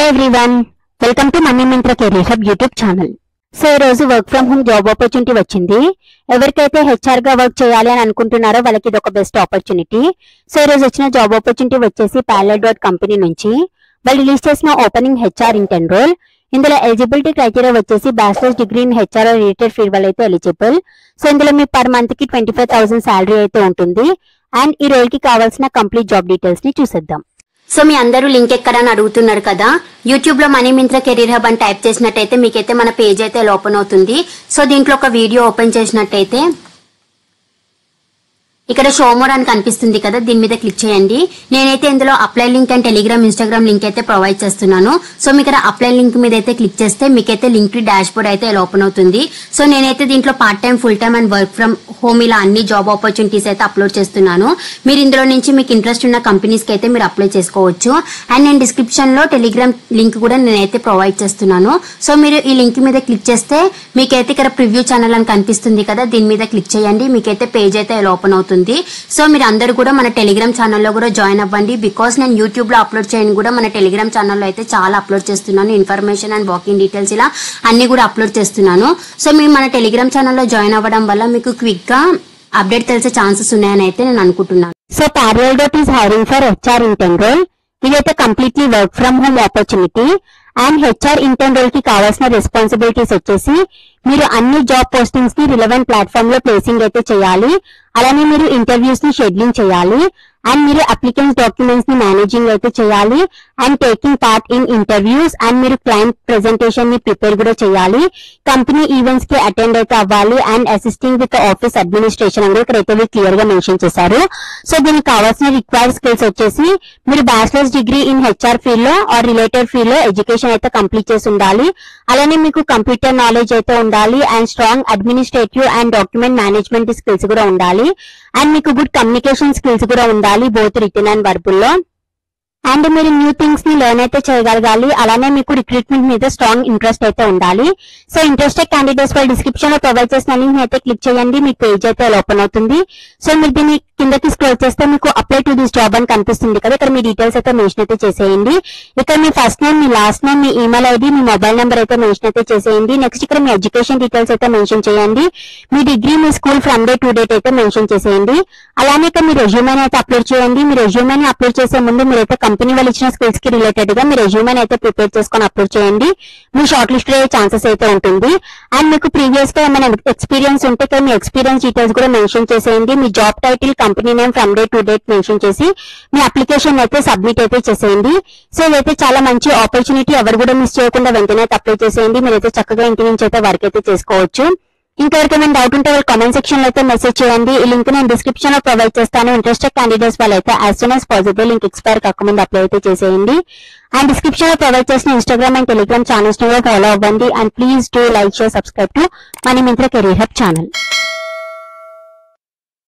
everyone, welcome to Money Mintra Career Hub YouTube channel. So ఈ రోజు work from home job opportunity వచ్చింది. ఎవరికైతే HR గా work చేయాలి అని అనుకుంటున్నారో వాళ్ళకి ఇది ఒక బెస్ట్ ఆపర్చునిటీ. సో ఈ రోజు వచ్చిన జాబ్ ఆపర్చునిటీ వచ్చేసి parallel కంపెనీ నుంచి వాళ్ళు రిలీజ్ చేసిన ఓపెనింగ్ హెచ్ఆర్ ఇంటర్న్ రోల్. ఇందులో ఎలిజిబిలిటీ క్రైటీరియా వచ్చేసి bachelors degree in HR related field వాళ్ళు అయితే ఎలిజిబుల్. సో ఇందులో మీ పర్ మంత్ కి 25,000 శాలరీ అయితే ఉంటుంది. అండ్ ఈ రోల్ కి కావాల్సిన కంప్లీట్ జాబ్ డీటెయిల్స్ ని చూసేద్దాం. సో మీ అందరూ లింక్ ఎక్కడని అడుగుతున్నారు కదా, యూట్యూబ్ లో మనీ మింత్రా కెరీర్ హబ్ అని టైప్ చేసినట్టయితే మీకైతే మన పేజ్ అయితే ఓపెన్ అవుతుంది. సో దీంట్లో ఒక వీడియో ఓపెన్ చేసినట్టయితే ఇక్కడ షో మోర్ అని కనిపిస్తుంది కదా, దీని మీద క్లిక్ చేయండి. నేనైతే ఇందులో apply link and Telegram Instagram link అయితే ప్రొవైడ్ చేస్తున్నాను. సో మీకు ఇక్కడ అప్లై లింక్ మీద అయితే క్లిక్ చేస్తే మీకైతే లింక్ డాష్ బోర్డ్ అయితే ఓపెన్ అవుతుంది. సో నేనైతే దీంట్లో part time, full time and work from home ఇలా అన్ని జాబ్ ఆపర్చునిటీస్ అయితే అప్లోడ్ చేస్తున్నాను. మీరు ఇందులో నుంచి మీకు ఇంట్రెస్ట్ ఉన్న కంపెనీస్ కి అయితే మీరు అప్లై చేసుకోవచ్చు. అండ్ నేను డిస్క్రిప్షన్ లో టెలిగ్రామ్ లింక్ కూడా నేనైతే ప్రొవైడ్ చేస్తున్నాను. సో మీరు ఈ లింక్ మీద క్లిక్ చేస్తే మీకైతే ఇక్కడ ప్రివ్యూ ఛానల్ అని కనిపిస్తుంది కదా, దీని మీద క్లిక్ చేయండి. మీకైతే పేజ్ అయితే ఓపెన్ అవుతుంది. సో మీరు అందరూ కూడా మన టెలిగ్రామ్ ఛానల్లో కూడా జాయిన్ అవ్వండి. బికాస్ నేను యూట్యూబ్ లో అప్లోడ్ చేయను కూడా మన టెలిగ్రామ్ ఛానల్లో అయితే చాలా అప్లోడ్ చేస్తున్నాను. ఇన్ఫర్మేషన్ అండ్ వాకింగ్ డీటెయిల్స్ ఇలా అన్ని కూడా అప్లోడ్ చేస్తున్నాను. సో మీరు మన టెలిగ్రామ్ ఛానల్లో జాయిన్ అవ్వడం వల్ల మీకు క్విక్ గా అప్డేట్ తెలిసే ఛాన్సెస్ ఉన్నాయని అయితే నేను అనుకుంటున్నాను. So parallel is hiring for HR intern role. ఇదైతే completely work from home opportunity. And HR intern role కి కావాల్సిన రెస్పాన్సిబిలిటీస్ వచ్చేసి మీరు అన్ని జాబ్ పోస్టింగ్స్ ని రిలవెంట్ ప్లాట్ఫామ్ లో ప్లేసింగ్ అయితే చేయాలి. అలానే మీరు ఇంటర్వ్యూస్ ని షెడ్యూలింగ్ చేయాలి. అండ్ మీరు అప్లికెంట్స్ డాక్యుమెంట్స్ ని మేనేజింగ్ అయితే చేయాలి. And taking part in interviews. And మీరు క్లయింట్ ప్రెజెంటేషన్ ని ప్రిపేర్ కూడా చేయాలి. కంపెనీ ఈవెంట్స్ కి అటెండ్ అయితే అవ్వాలి. And assisting with office administration అని ఇక్కడైతే క్లియర్ గా మెన్షన్ చేశారు. సో దీనికి కావాల్సిన రిక్వైర్డ్ స్కిల్స్ వచ్చేసి మీరు bachelors degree in HR field లో ఆర్ రిలేటెడ్ ఫీల్డ్ లో ఎడ్యుకేషన్ అయితే కంప్లీట్ చేసి ఉండాలి. అలానే మీకు కంప్యూటర్ నాలెడ్జ్ అయితే ఉండాలి. And strong administrative and document management skills కూడా ఉండాలి. అండ్ మీకు గుడ్ కమ్యూనికేషన్ స్కిల్స్ కూడా ఉండాలి, బోత్ రిటన్ అండ్ వర్బల్ లో. అండ్ మీరు న్యూ థింగ్స్ ని లెర్న్ అయితే చేయగలగాలి. అలానే మీకు రిక్రూట్మెంట్ మీద స్ట్రాంగ్ ఇంట్రెస్ట్ అయితే ఉండాలి. సో ఇంట్రెస్టెడ్ క్యాండిడేట్స్ వాళ్ళు డిస్క్రిప్షన్ లో ప్రొవైడ్ చేసిన లింక్ అయితే క్లిక్ చేయండి. మీకు పేజ్ అయితే ఓపెన్ అవుతుంది. సో మీరు దీన్ని కిందకి స్క్రోల్ చేస్తే మీకు అప్లై టు దిస్ జాబ్ అని కనిపిస్తుంది కదా, ఇక్కడ మీ డీటెయిల్స్ అయితే మెన్షన్ అయితే చేసేయండి. ఇక్కడ మీ ఫస్ట్ నేమ్, మీ లాస్ట్ నేమ్, మీ ఈమెయిల్ ఐడి, మీ మొబైల్ నెంబర్ అయితే మెన్షన్ అయితే చేసేయండి. నెక్స్ట్ ఇక్కడ మీ ఎడ్యుకేషన్ డీటెయిల్స్ అయితే మెన్షన్ చేయండి. మీ డిగ్రీ, మీ school from day to date అయితే మెన్షన్ చేసేయండి. అలానే ఇక్కడ మీ రెజ్యూమేని అయితే అప్లోడ్ చేయండి. మీ రెజ్యూమేని అప్లోడ్ చేసే ముందు మీరైతే కంపెనీ వాళ్ళు ఇచ్చిన స్కిల్స్ కి రిలేటెడ్ గా మీ రెజ్యూమేని అయితే ప్రిపేర్ చేసుకొని అప్లోడ్ చేయండి. మీ షార్ట్ లిస్ట్ అయ్యే ఛాన్సెస్ అయితే ఉంటుంది. అండ్ మీకు ప్రీవియస్ గా ఏమైనా ఎక్స్పీరియన్స్ ఉంటే ఇక్కడ మీ ఎక్స్పీరియన్స్ డీటెయిల్స్ కూడా మెన్షన్ చేసేయండి. మీ job title, company name, from day to date mention చేసి మీ అప్లికేషన్ అయితే సబ్మిట్ అయితే చేసేయండి. సో ఇదైతే చాలా మంచి ఆపర్చునిటీ, ఎవరు కూడా మిస్ చేయకుండా వెంటనే అప్లై చేసేయండి. మీరైతే చక్కగా ఇంటి నుంచి అయితే వర్క్ అయితే చేసుకోవచ్చు. ఇంకెవరికైనా డౌట్ ఉంటే వాళ్ళు కామెంట్ సెక్షన్ లో అయితే మెసేజ్ చేయండి. ఈ లింక్ నేను డిస్క్రిప్షన్ లో ప్రొవైడ్ చేస్తాను. ఇంట్రెస్టెడ్ క్యాండిడేట్స్ వాళ్ళైతే as soon as possible link expire కాకముందు అప్లై అయితే చేసేయండి. అండ్ డిస్క్రిప్షన్ లో ప్రొవైడ్ చేసిన ఇన్స్టాగ్రామ్ అండ్ టెలిగ్రామ్ ఛానల్స్ ని ఫాలో అవ్వండి. And please do like, share, subscribe to money Myntra career hub channel.